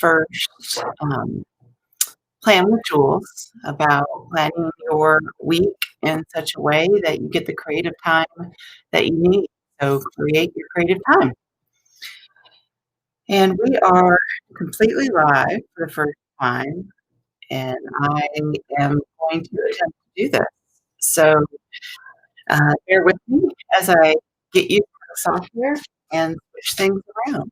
first plan with Jules about planning your week in such a way that you get the creative time that you need. So create your creative time. And we are completely live for the first time, and I am going to attempt to do this. So bear with me as I get used to the software and switch things around.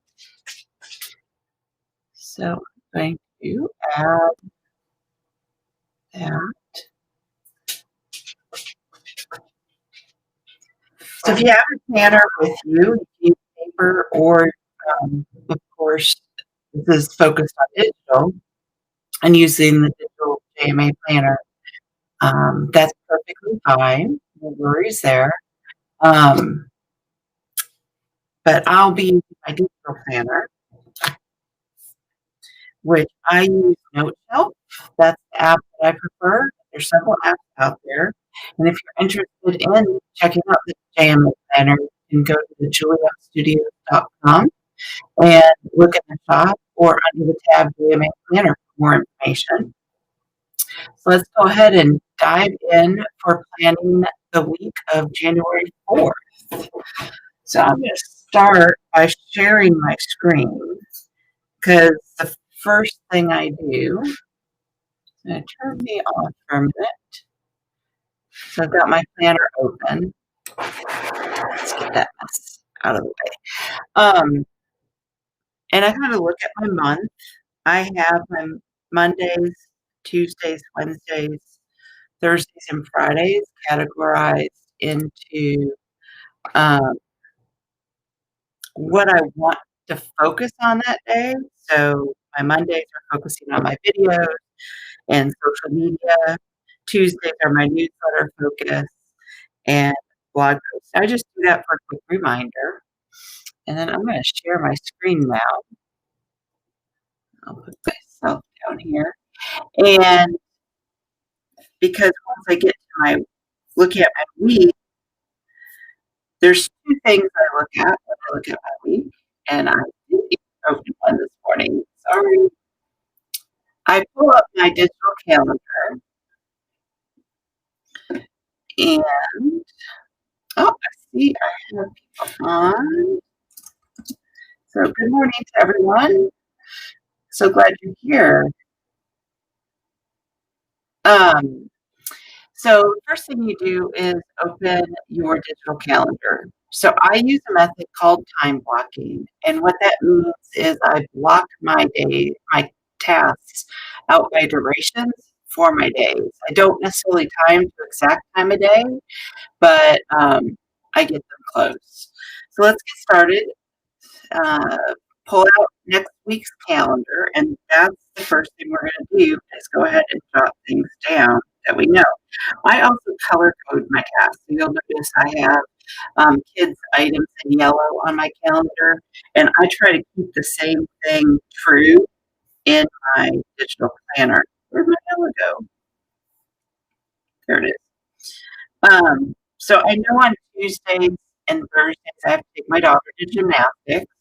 So I'm going to add that. So if you have a planner with you, use paper or, of course, this is focused on digital and using the digital JMA planner, that's perfectly fine. No worries there. But I'll be using my digital planner, which I use NoteShelf. That's the app that I prefer. There's several apps out there. And if you're interested in checking out the JMA planner, you can go to the juliastudios.com and look at the shop or under the tab JMA Planner for more information. So let's go ahead and dive in for planning the week of January 4th. So I'm going to start by sharing my screen because the first thing I do, I'm going to turn me off for a minute. So I've got my planner open. Let's get that mess out of the way. And I kind of look at my month. I have my Mondays, Tuesdays, Wednesdays, Thursdays, and Fridays categorized into what I want to focus on that day. So my Mondays are focusing on my videos and social media. Tuesdays are my newsletter focus and blog posts. I just do that for a quick reminder. And then I'm going to share my screen now. I'll put myself down here. And because once I get to my looking at my week, there's two things I look at when I look at my week. And I didn't open one this morning. Sorry. I pull up my digital calendar and I see I have people on. So good morning to everyone. So glad you're here. So the first thing you do is open your digital calendar. So I use a method called time blocking. And what that means is I block my day, my tasks out by durations for my days. I don't necessarily time to exact time of day, but I get them close. So let's get started. Pull out next week's calendar, and that's the first thing we're going to do is go ahead and jot things down that we know. I also color code my tasks. So you'll notice I have kids' items in yellow on my calendar, and I try to keep the same thing true in my digital planner. Where'd my yellow go? There it is. So I know on Tuesdays and Thursdays I have to take my daughter to gymnastics.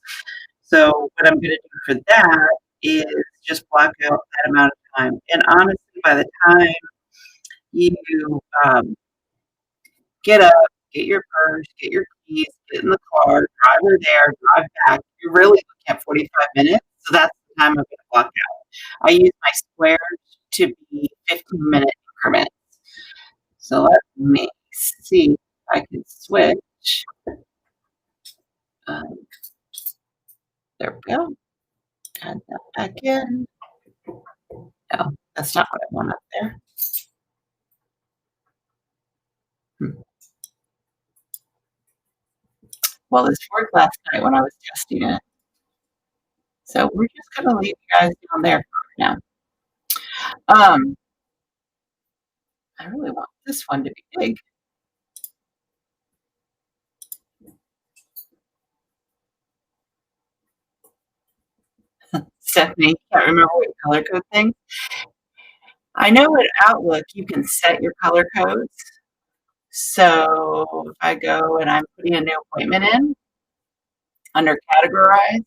So what I'm going to do for that is just block out that amount of time. And honestly, by the time you get up, get your purse, get your keys, get in the car, drive her there, drive back, you're really looking at 45 minutes. So that's the time I'm going to block out. I use my squares to be 15-minute increments. So let me see if I can switch. There we go. Add that back in. No, that's not what I want up there. Well, this worked last night when I was testing it. So we're just going to leave you guys down there for now. I really want this one to be big. Stephanie, can't remember what color code thing. I know in Outlook you can set your color codes. So if I go and I'm putting a new appointment in, under categorize,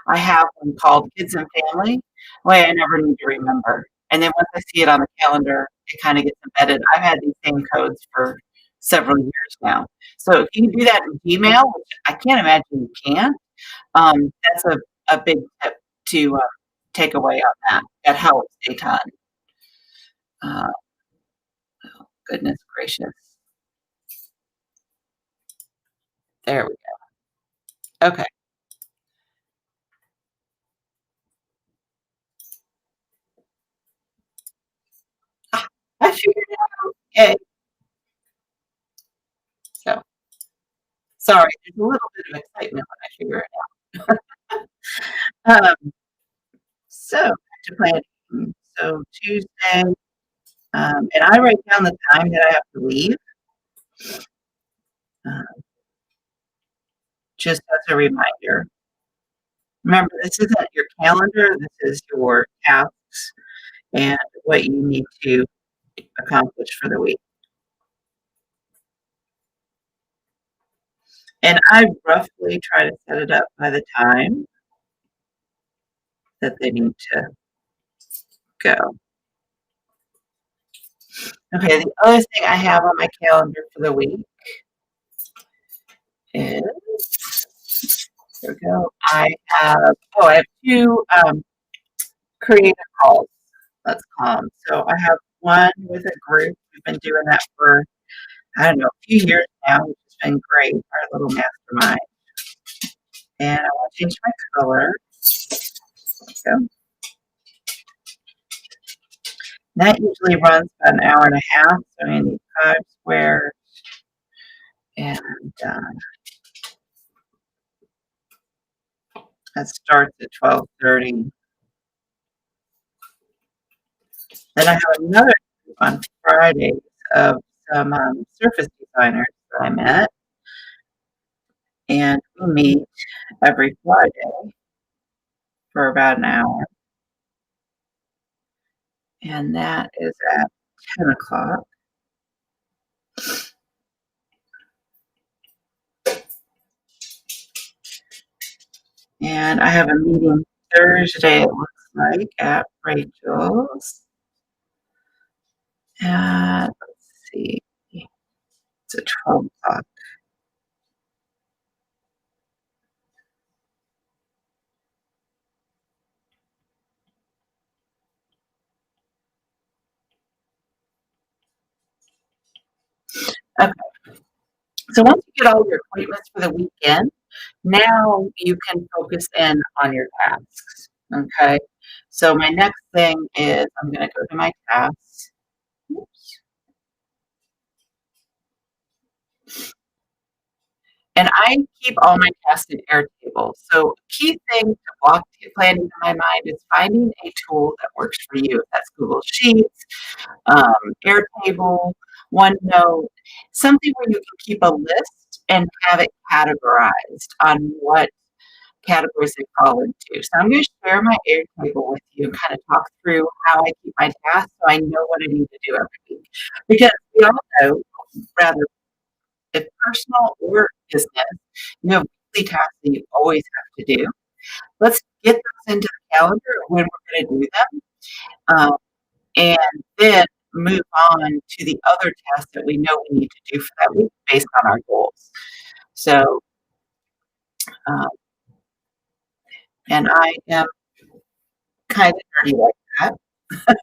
I have one called kids and family. Way I never need to remember. And then once I see it on the calendar, it kind of gets embedded. I've had these same codes for several years now. So if you can do that in Gmail, which I can't imagine you can't, that's a big tip to take away on that. That helps a ton. Uh, oh, goodness gracious. There we go. Okay. Ah, I figured it out. Okay. So sorry, there's a little bit of excitement when I figure it out. So back to planning. So Tuesday, and I write down the time that I have to leave, uh, just as a reminder. Remember, this isn't your calendar, this is your tasks and what you need to accomplish for the week. And I roughly try to set it up by the time that they need to go. Okay, the other thing I have on my calendar for the week is, here we go, I have two creative calls, let's call them. So I have one with a group. We've been doing that for, I don't know, a few years now, which has been great, our little mastermind. And I want to change my color. So that usually runs about an hour and a half. So I need 5 squares. And that starts at 12:30. Then I have another group on Fridays of some surface designers that I met. And we meet every Friday for about an hour. And that is at 10 o'clock. And I have a meeting Thursday, it looks like, at Rachel's. At, let's see, it's at 12 o'clock. Okay. So once you get all your appointments for the weekend, now you can focus in on your tasks. Okay. So my next thing is I'm going to go to my tasks. Oops. And I keep all my tasks in Airtable. So key thing to block planning in my mind is finding a tool that works for you. If that's Google Sheets, Airtable, OneNote, something where you can keep a list and have it categorized on what categories they fall into. So I'm going to share my Airtable with you and kind of talk through how I keep my tasks so I know what I need to do every week. Because we all know, rather if personal or business, you have weekly tasks that you always have to do. Let's get those into the calendar when we're going to do them, and then move on to the other tasks that we know we need to do for that week based on our goals. So, um, and I am kind of nerdy like that.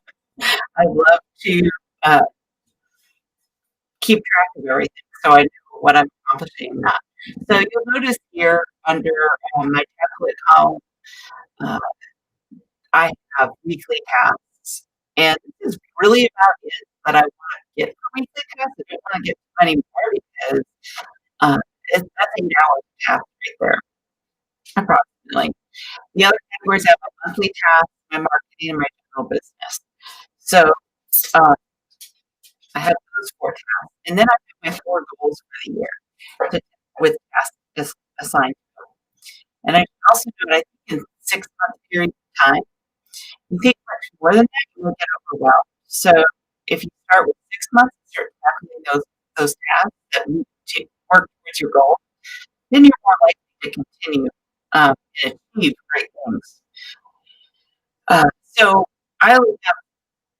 I love to uh, keep track of everything so I know what I'm accomplishing and not. So you'll notice here under my template column, uh, I have weekly tasks, and this is really about it that I want to get for weekly tasks. I don't want to get too many more because that's 8 hours of task right there, approximately. The other categories I have my monthly tasks, my marketing, and my general business. So uh, I have those 4 tasks, and then I have my 4 goals for the year with tasks assigned to them. And I can also do it, I think, in 6 month periods of time. You think much more than that, you will get overwhelmed. So if you start with 6 months and start tackling those tasks that need to work towards your goal, then you're more likely to continue and achieve great things. So I only have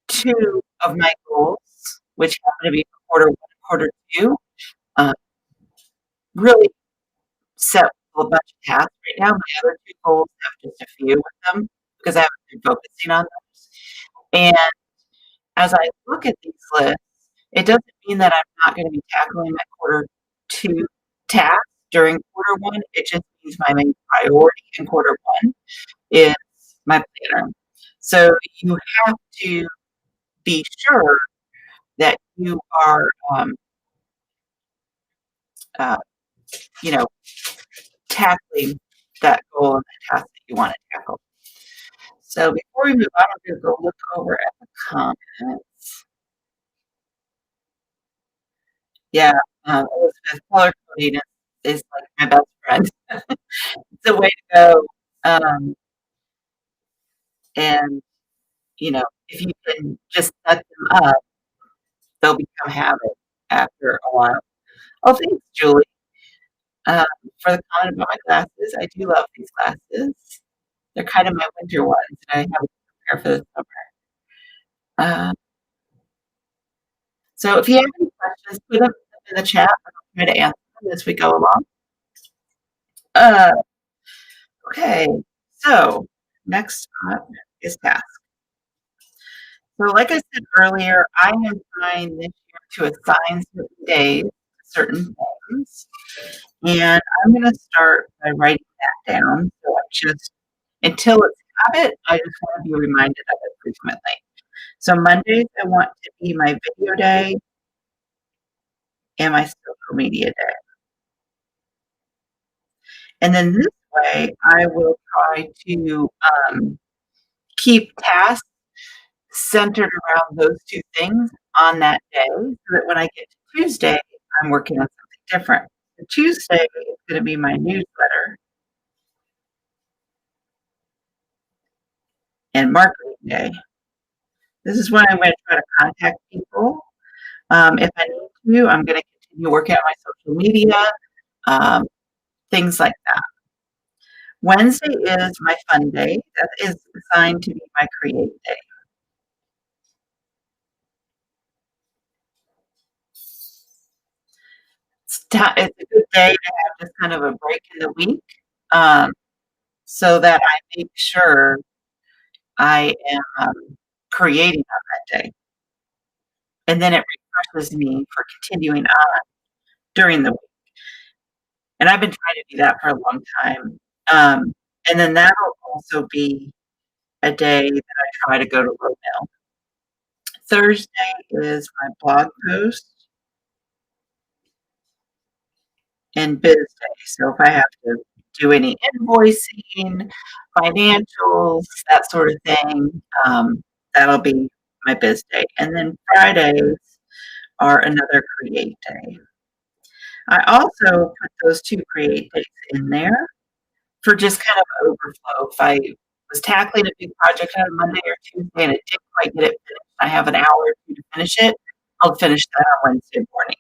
2 of my goals, which happen to be for quarter 1 and quarter 2, uh, really set with a bunch of tasks right now. My other 2 goals have just a few with them because I haven't been focusing on those. And as I look at these lists, it doesn't mean that I'm not gonna be tackling my quarter 2 tasks during quarter 1. It just means my main priority in quarter 1 is my planner. So you have to be sure that you are, uh, you know, tackling that goal and the task that you want to tackle. So before we move on, I'm going to go look over at the comments. Yeah, Elizabeth, color coding is like my best friend. It's a way to go. And, if you can just set them up, they'll become habit after a while. Oh, thanks, Julie, um, for the comment about my glasses. I do love these glasses. They're kind of my winter ones, and I have to prepare for the summer. Uh, so if you have any questions, put them in the chat. I'll try to answer them as we go along. Uh, okay, so next up is task. So like I said earlier, I am trying this year to assign certain days to certain things, and I'm going to start by writing that down. So I just until it's habit, I just want to be reminded of it frequently. So Mondays, I want to be my video day and my social media day. And then this way, I will try to keep tasks centered around those 2 things on that day so that when I get to Tuesday, I'm working on something different. So Tuesday is going to be my newsletter and marketing day. This is when I'm going to try to contact people. If I need to, I'm going to continue working on my social media, um, things like that. Wednesday is my fun day. That is assigned to be my create day. It's a good day to have just kind of a break in the week, um, so that I make sure I am, creating on that day, and then it refreshes me for continuing on during the week, and I've been trying to do that for a long time, and then that'll also be a day that I try to go to low mail. Thursday is my blog post and biz day, so if I have to do any invoicing, financials, that sort of thing, that'll be my biz day, and then Fridays are another create day. I also put those 2 create days in there for just kind of overflow. If I was tackling a big project on Monday or Tuesday and it didn't quite get it finished, I have an hour or 2 to finish it, I'll finish that on Wednesday morning,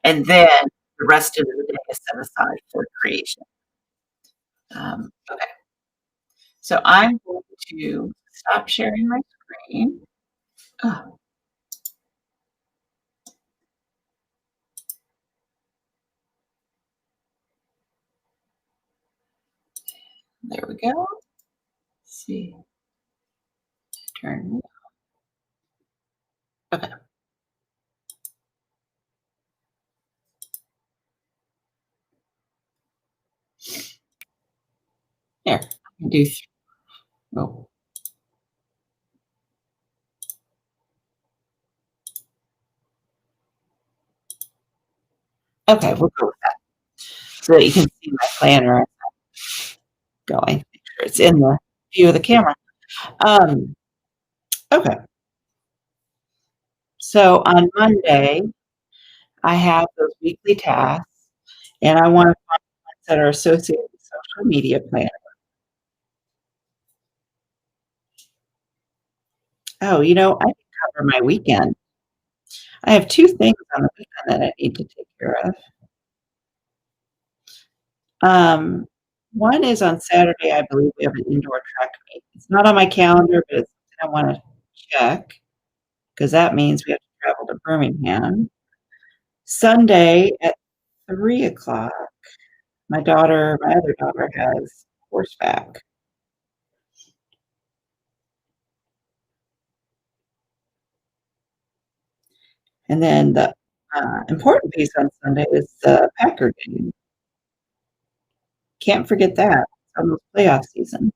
and then the rest of the day is set aside for creation. Okay. So I'm going to stop sharing my screen. Oh, there we go. Let's see. Turn. Okay. There. I can do. Oh. Okay, we'll go with that so that you can see my planner going. Make sure it's in the view of the camera. Okay. So on Monday, I have those weekly tasks, and I want to find ones that are associated with social media planner. Oh, I can cover my weekend. I have 2 things on the weekend that I need to take care of. One is on Saturday, I believe we have an indoor track meet. It's not on my calendar, but it's I wanna check, because that means we have to travel to Birmingham. Sunday at 3 o'clock, my other daughter has horseback. And then the, important piece on Sunday is the Packer game. Can't forget that. It's almost playoff season.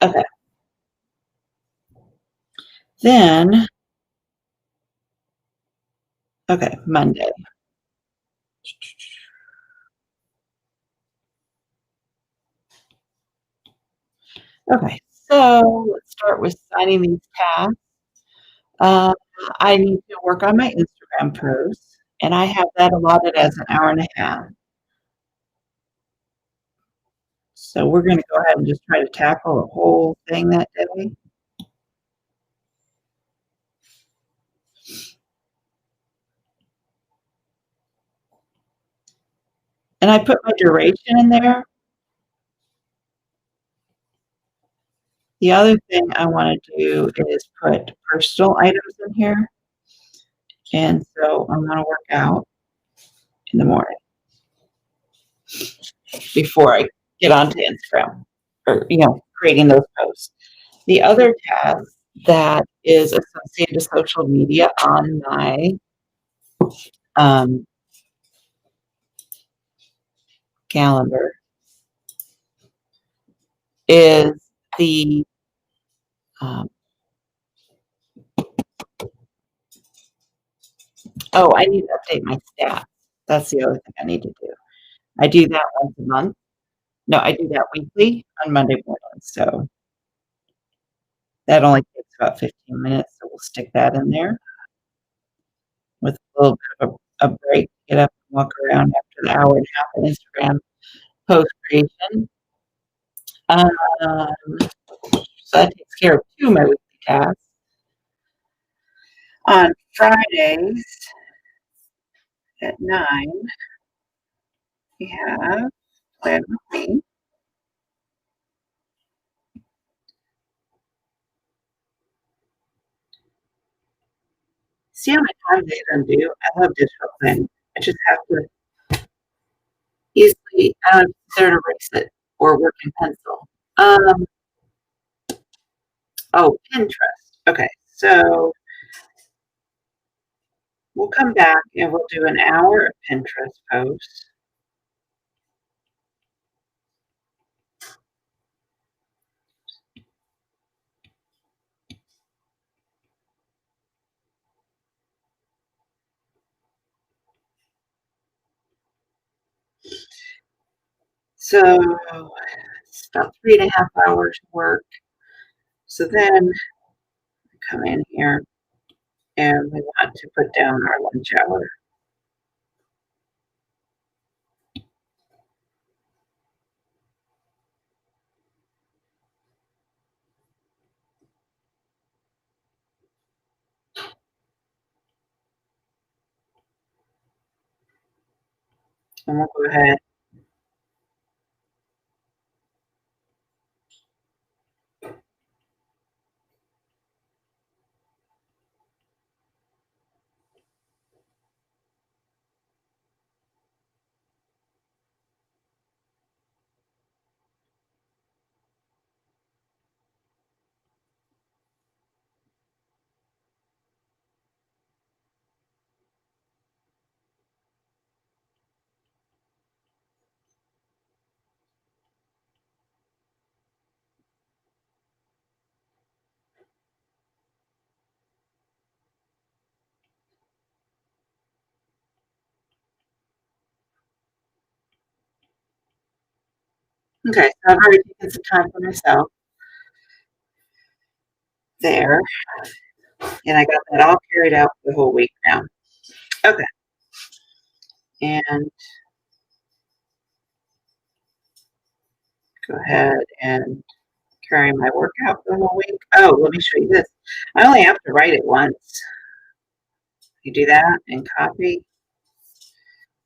Okay. Then okay, Monday. Okay, so let's start with signing these tasks. Uh, I need to work on my Instagram posts, and I have that allotted as an hour and a half. So we're gonna go ahead and just try to tackle the whole thing that day. And I put my duration in there. The other thing I wanna do is put personal items in here, and so I'm gonna work out in the morning before I get onto Instagram or, creating those posts. The other task that is associated to social media on my, um, calendar is the, um oh, I need to update my stats. That's the other thing I need to do. I do that once a month. No, I do that weekly on Monday mornings, so that only takes about 15 minutes, so we'll stick that in there with a little bit of a break, get up and walk around after the hour and a half of Instagram post creation. Um, so that takes care of 2 of my weekly tasks. On Fridays at 9, we have Plan With Me. See how many times they undo? I love digital planning. I just have to easily, I don't there to erase it or work in pencil. Oh, Pinterest. Okay, so we'll come back and we'll do an hour of Pinterest posts. So it's about 3.5 hours work. So then come in here and we want to put down our lunch hour. And we'll go ahead. Okay, so I've already taken some time for myself there, and I got that all carried out for the whole week now. Okay, and go ahead and carry my workout for the whole week. Oh, let me show you this. I only have to write it once. You do that and copy,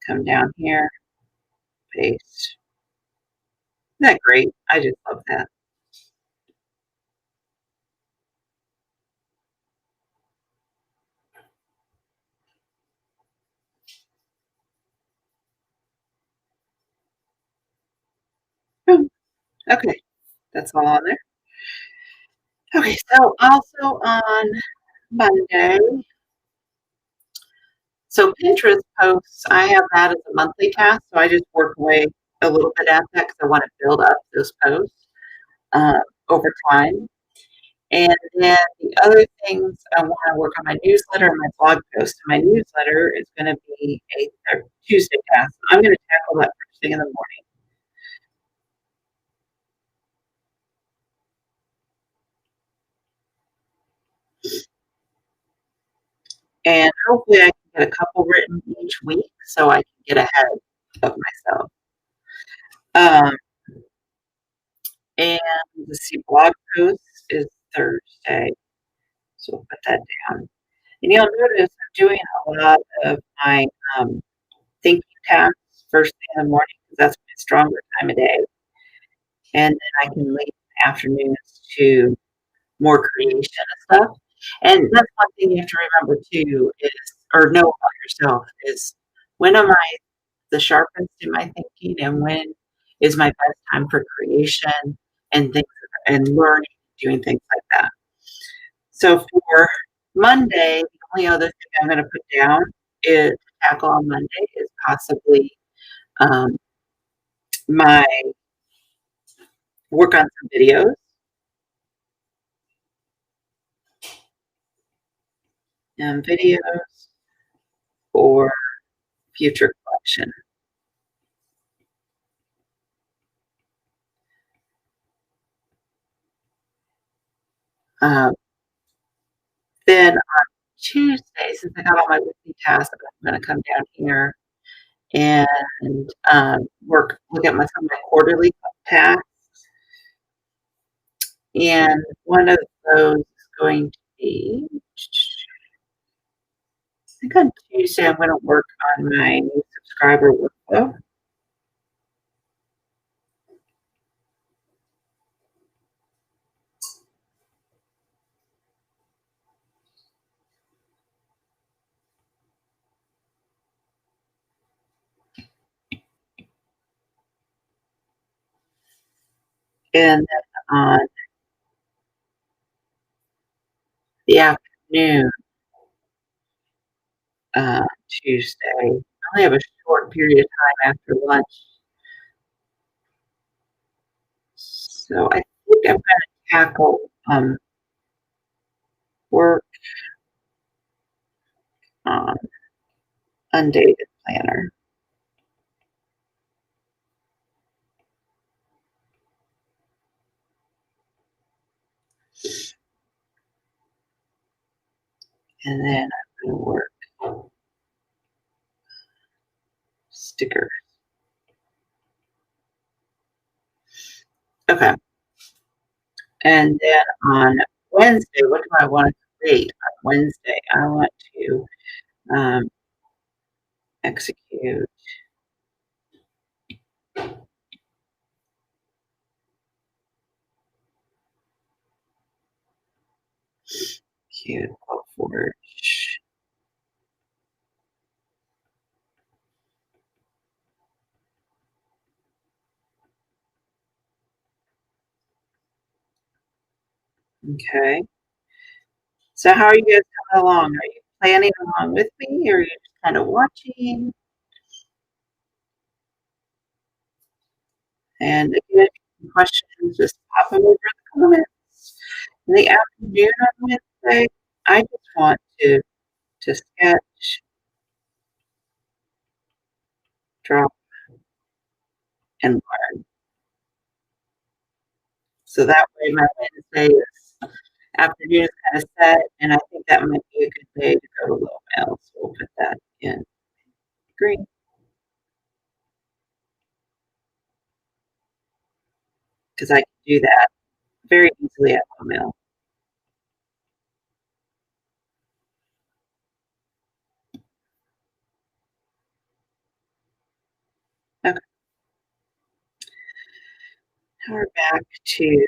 come down here, paste. Isn't that great? I just love that. Oh, okay, that's all on there. Okay, so also on Monday, so Pinterest posts, I have that as a monthly task, so I just work away a little bit at that because I want to build up those posts over time. And then the other things, I want to work on my newsletter and my blog post. My newsletter is going to be a Tuesday task. I'm going to tackle that first thing in the morning. And hopefully I can get a couple written each week so I can get ahead of myself. Um, and the see, blog post is Thursday, so we'll put that down. And you'll notice I'm doing a lot of my thinking tasks first thing in the morning because that's my stronger time of day. And then I can leave in the afternoons to more creation and stuff. And that's one thing you have to remember too is, or know about yourself is when am I the sharpest in my thinking and when is my best time for creation and things and learning, doing things like that. So for Monday, the only other thing I'm going to put down is to tackle on Monday is possibly um, my work on some videos and videos for future collection. Um, then on Tuesday, since I got all my weekly tasks, I'm going to come down here and look at some of my quarterly tasks. And one of those is going to be, I think on Tuesday, I'm going to work on my new subscriber workflow. And then on the afternoon, Tuesday, I only have a short period of time after lunch. So I think I'm going to tackle work on undated planner. And then I'm going to work stickers. Okay. And then on Wednesday, what do I want to create? On Wednesday, I want to um, execute cute Forge. Okay. So how are you guys coming along? Are you planning along with me or are you just kind of watching? And if you have any questions, just pop them over in the comments. In the afternoon on Wednesday, I just want to sketch, draw, and learn. So that way my Wednesday afternoon is kind of set, and I think that might be a good day to go to Little Mail. So we'll put that in green because I can do that very easily at Little Mail. Okay. Now we're back to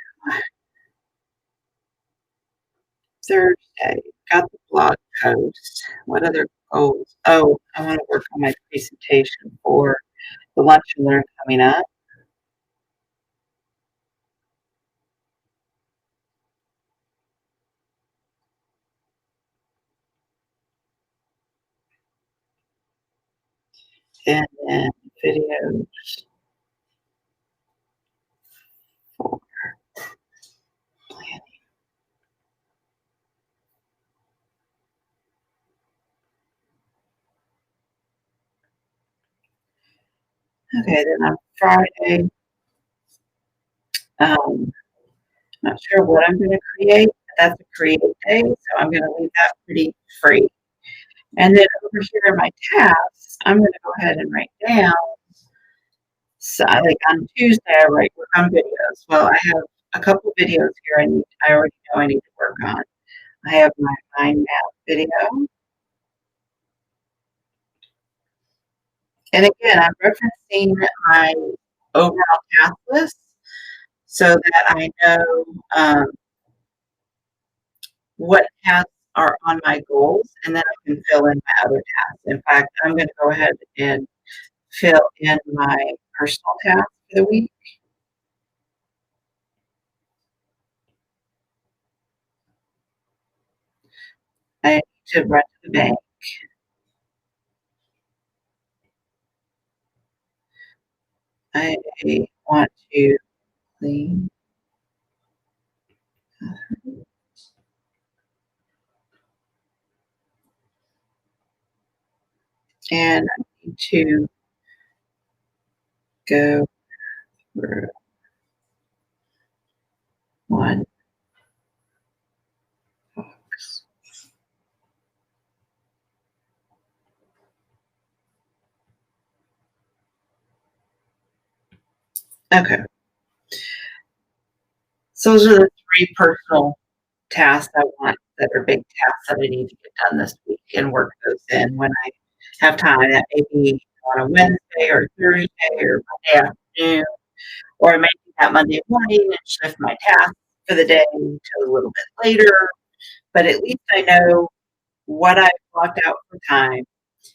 Thursday. Got the blog post. What other goals? Oh, I want to work on my presentation for the lunch and learn coming up. And then videos for planning. Okay, then on Friday, not sure what I'm going to create, but that's a creative day, so I'm going to leave that pretty free. And then over here in my tasks, I'm going to go ahead and write down. So, like on Tuesday, I write work on videos. Well, I have a couple videos here I already know I need to work on. I have my mind map video, and again, I'm referencing my overall task list so that I know what tasks are on my goals, and then I can fill in my other tasks. In fact, I'm going to go ahead and fill in my personal tasks for the week. I need to run to the bank. I want to clean, and I need to go through one box. Okay, so those are the three personal tasks I want that are big tasks that I need to get done this week and work those in when I have time. That may be on a Wednesday or Thursday or Monday afternoon, or I may do that Monday morning and shift my tasks for the day to a little bit later. But at least I know what I've blocked out for time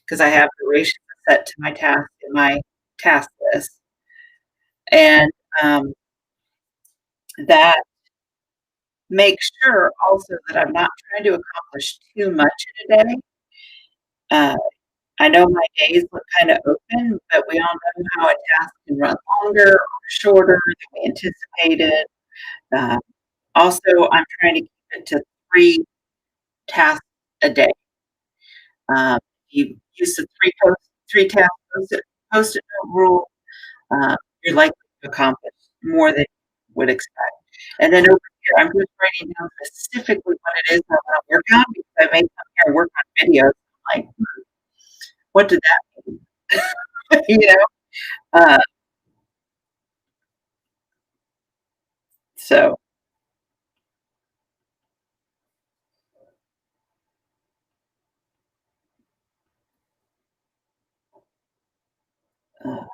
because I have durations set to my task in my task list. And that makes sure also that I'm not trying to accomplish too much in a day. Uh, I know my days look kind of open, but we all know how a task can run longer or shorter than we anticipated. Uh, Also, I'm trying to keep it to 3 tasks a day. You use the 3 task post-it note rule, you're likely to accomplish more than you would expect. And then over here, I'm just writing down specifically what it is I wanna work on because I may come here and work on videos. I'm like, what did that mean? You know? Uh, so, uh,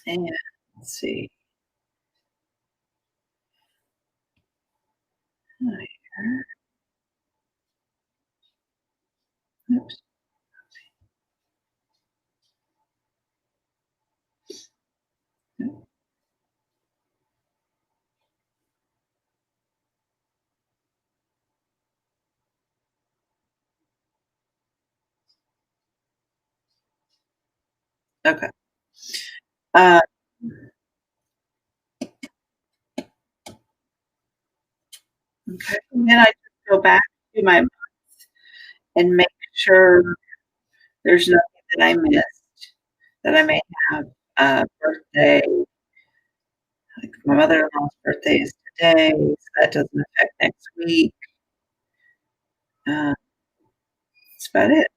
and let's see. Right here. Oops. Okay. Uh, okay. And then I just go back to my and make sure there's nothing that I missed that I may have a birthday. Like my mother-in-law's birthday is today, so that doesn't affect next week. That's about it.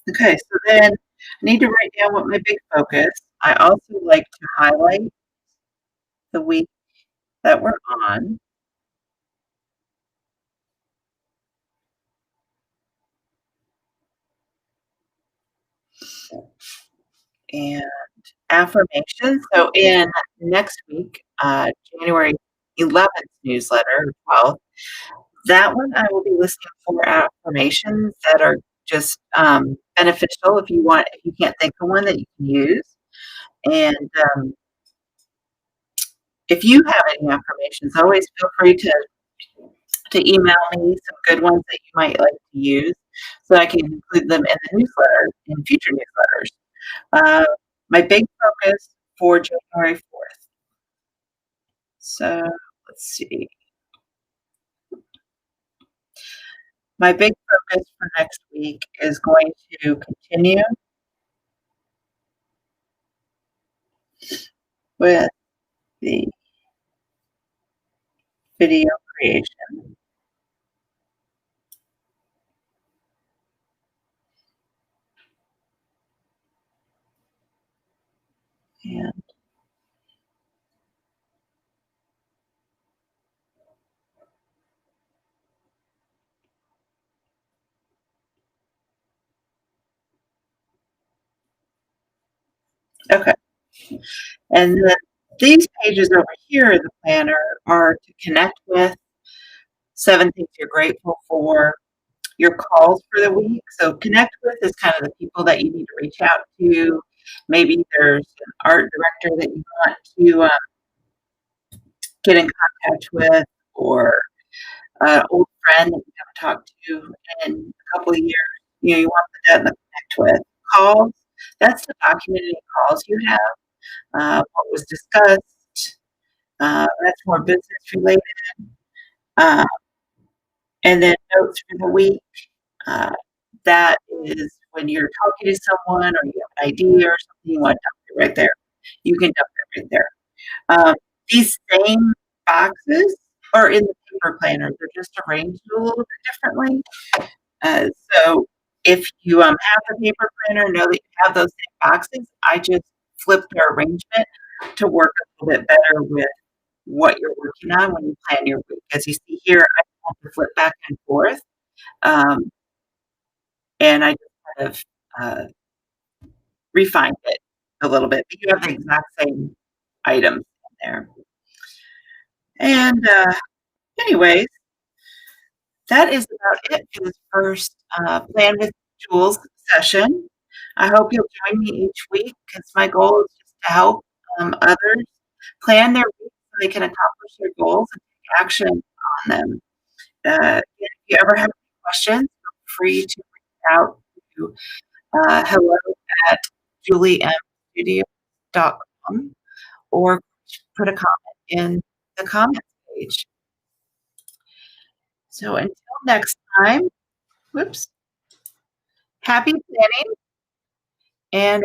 Okay, so then I need to write down what my big focus. I also like to highlight the week that we're on. And affirmations. So in next week, January 11th newsletter, 12th, that one I will be listening for affirmations that are just beneficial if you can't think of one that you can use. And if you have any affirmations, always feel free to email me some good ones that you might like to use so I can include them in the newsletter, in future newsletters. Uh, my big focus for January 4th. So let's see. My big focus for next week is going to continue with the video creation. And okay. And then these pages over here in the planner are to connect with 7 things you're grateful for, your calls for the week. So connect with is kind of the people that you need to reach out to. Maybe there's an art director that you want to get in contact with, or an old friend that you haven't talked to in a couple of years. You want to put that in the connect with. Calls, that's the documented calls you have, what was discussed. That's more business related. Uh, and then notes for the week. Uh, that is when you're talking to someone or you have an idea or something you want to dump it right there. You can dump it right there. These same boxes are in the paper planner. They're just arranged a little bit differently. So if you have the paper planner, know that you have those same boxes. I just flip the arrangement to work a little bit better with what you're working on when you plan your week. As you see here, I have to flip back and forth, um, and I just kind of refined it a little bit. But you have the exact same items in there. And anyways, that is about it for this first Plan with Jules session. I hope you'll join me each week because my goal is just to help others plan their week so they can accomplish their goals and take action on them. If you ever have any questions, feel free to reach out to hello at juliemstudios.com or put a comment in the comments page. So until next time, whoops, happy planning and